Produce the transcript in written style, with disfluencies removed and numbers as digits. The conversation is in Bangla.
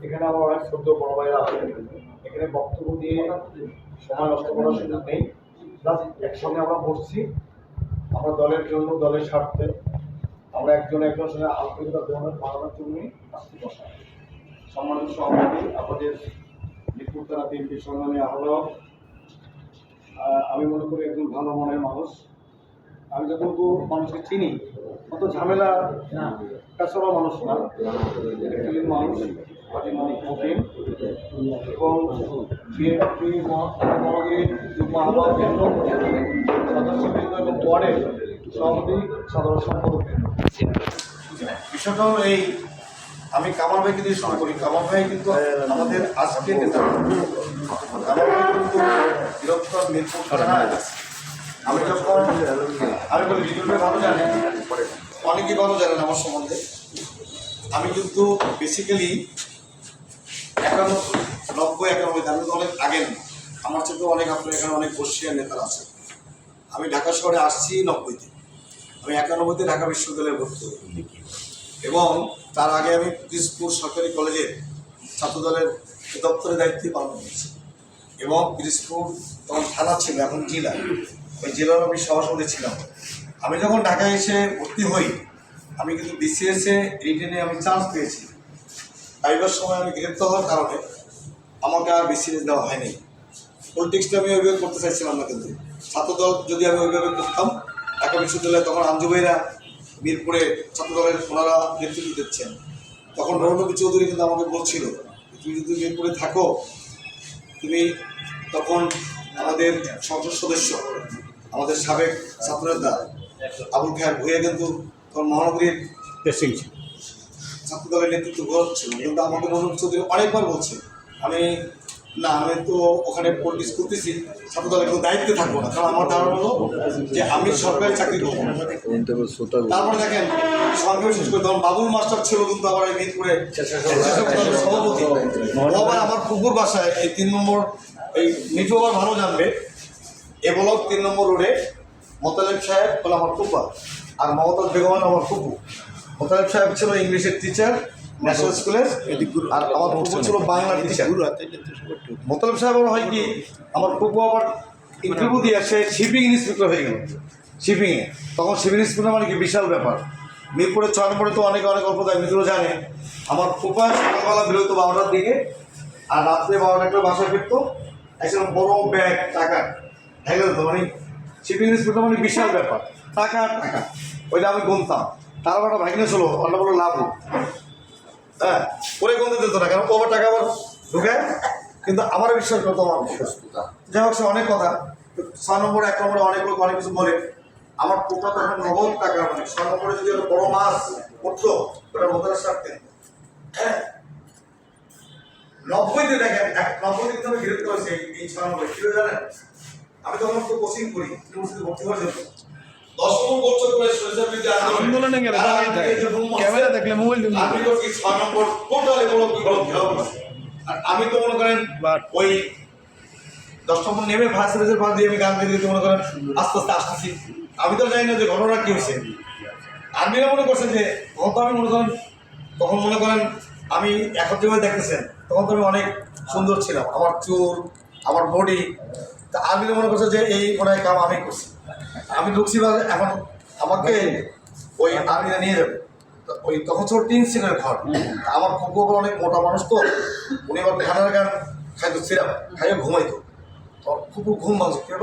এখানে আমার অনেক ছোট বড় ভাইরা আছেন, এখানে বক্তব্য দিয়ে সময় নষ্ট করার সুযোগ নেই। প্লাস একসঙ্গে আমরা বসছি, আমরা দলের জন্য, দলের স্বার্থে আমরা একজনের সঙ্গে আন্তরিকতা গ্রহণের বাড়ানোর জন্যই আজকে বসা। সম্মানিত সভাপতি, আমাদের মিরপুর থানা বিএনপির সম্মানীয় আহ্বায়ক, আমি মনে করি একজন ভালো মনের মানুষ। আমি যতটুকু মানুষকে চিনি, অত ঝামেলা কাছাড়া মানুষ না, একজন মানুষ মতিন এবং বিএনপি মহানগরীর যুগ্ম আহ্বায়ক কেন্দ্র সদস্যবৃন্দ এবং ওয়ার্ডের সভাপতি, সাধারণ সম্পাদক। বিষয়টা হলো এই, আমি কামাল ভাইকে দিয়ে শুরু করি। কামাল ভাই কিন্তু আমাদের আজকে নেতা। কামাল ভাই কিন্তু বৃহত্তর মিরপুর থানায় আমি যখন আমি বলি বিপুল ভাই ভালো জানেন, অনেকেই ভালো জানেন আমার সম্বন্ধে। আমি কিন্তু বেসিক্যালি 91 আমি তো অনেক আগে না, আমার চেয়ে অনেক আপনার এখানে অনেক বর্ষীয় নেতারা আছে। আমি ঢাকা শহরে আসছি 90-তে, আমি 91-তে ঢাকা বিশ্ববিদ্যালয়ে ভর্তি হই এবং তার আগে আমি পিরিজপুর সরকারি কলেজের ছাত্রদলের দপ্তরের দায়িত্বে পালন করেছি এবং পিরিজপুর তখন থানা ছিল, এখন জেলা, ওই জেলার আমি সভাপতি ছিলাম। আমি যখন ঢাকায় এসে ভর্তি হই, আমি কিন্তু বিসিএসে 8-এ আমি চান্স পেয়েছি। পাইবার সময় আমি গ্রেপ্তার হওয়ার কারণে আমাকে আর বিসিএস দেওয়া হয়নি। পলিটিক্সটা আমি ওইভাবে করতে চাইছিলাম না, কিন্তু ছাত্রদল যদি আমি ওইভাবে করতাম, ঢাকা বিশ্ববিদ্যালয়ে তখন আঞ্জু ভাইরা মিরপুরে ছাত্রদলের ওনারা নেতৃত্ব দিচ্ছেন, তখন রণনবী চৌধুরী কিন্তু আমাকে বলছিল, তুমি যদি মিরপুরে থাকো, তুমি তখন আমাদের সংসদ সদস্য, আমাদের সাবেক ছাত্রনেতা আবুল খায়ের ভূঁইয়া কিন্তু তখন মহানগরীর ছাত্রদলের নেতৃত্ব করছিল, কিন্তু আমাকে রণনবী চৌধুরী অনেকবার বলছে আমি তো ওখানে পলিটিক্স করতেছি, ছাত্রদলের কোনো দায়িত্বে থাকবো না, কারণ আমার ধারণা হলো যে আমি সরকারি চাকরি করবো। তারপরে দেখেন সরকারি শেষ করে তখন বাবুল মাস্টার ছিল কিন্তু আবার এই মিরপুরে সভাপতি। আবার আমার পুকুর বাসায় এই 3 নম্বর, এই মিঠু আবার ভালো জানবে, এ ব্লক 3 নম্বর রোডে মোতালেব সাহেব হলো আমার ফুপা, আর মমতাজ বেগম আমার ফুপু। মোতালেব সাহেব ছিল ইংলিশের টিচার ন্যাশনাল স্কুলের, আর আমার ফুপু ছিল বাংলার টিচার। মোতালেব সাহেব হয় কি, আমার ফুপু আবার ইন্টারভিউ দিয়ে আসে, শিপিং ইন্সপেক্টর হয়ে গেল শিপিংয়ে। তখন শিপিং ইন্সপেক্টর মানে কি বিশাল ব্যাপার। মিরপুরে 6 নম্বরে তো অনেক অল্প দেয়, মিত্র জানে। আমার ফুপা সকালবেলা বেরোতো 12টার দিকে, আর রাত্রে 12টা বাসায় ফিরতো, একদম বড় ব্যাগ টাকা হ্যাঁ তো, মানে শিপিং ইন্সপেক্টর মানে বিশাল ব্যাপার, টাকা টাকা ওইটা আমি গুনতাম। তার আবার একটা ভাগিনে ছিল, অন্য বড় লাভ, হ্যাঁ ওরে গুনতে দিত না, কারণ ওভার টাকা আবার ঢুকে, কিন্তু আমার বিশ্বাস করতো আমার সুস্থতা। যাই হোক, সে অনেক কথা। 6 নম্বরে 1 নম্বরে অনেক লোক অনেক কিছু বলে। আমার পোকা তখন নগদ টাকা, মানে 6 নম্বরে যদি একটা বড় মাছ উঠতো, ওটা মোতালেব সারতেন। হ্যাঁ 90-তে দেখেন, 90-তে কিন্তু আমি গ্রেপ্তার হয়েছি এই 6 নম্বরে। কি জানেন, আমি তখন তো কোচিং করি, ইউনিভার্সিটি ভর্তি হওয়ার জন্য 10 বছর করে সোশ্যাল মিডিয়া আন্দোলনে গেলে ক্যামেরা দেখলে মোবাইল আমি তো 6 নম্বর টোটালি বড় কি বড় ঘেরাও। আর আমি তো মনে করেন ওই 10 নম্বর নেমে ফার্স্ট রেজের পাশ দিয়ে আমি গান দিতে মনে করেন আস্তে আস্তে আসতেছি। আমি তো জানি না যে ঘটনা কি হয়েছে। আর্মিরা মনে করছেন যে তখন তো আমি মনে করেন, তখন মনে করেন আমি এখন যেভাবে দেখতেছেন, তখন তো আমি অনেক সুন্দর ছিলাম, আমার চুল, আমার বডি। তা আর্মিরা মনে করছে যে এই মনে হয় কাম আমি করছি। আমি ঢুকছি বা এখন আমাকে ওই আর্মিরা নিয়ে যাবে, ওই তখন ছিল 3 সিটের ঘর। আমার খুব অনেক মোটা মানুষ তো, উনি আবার খানার গান খাইতো, সিরাপ খাইয়ে ঘুমাইতো, খুব ঘুম ভাঙছে।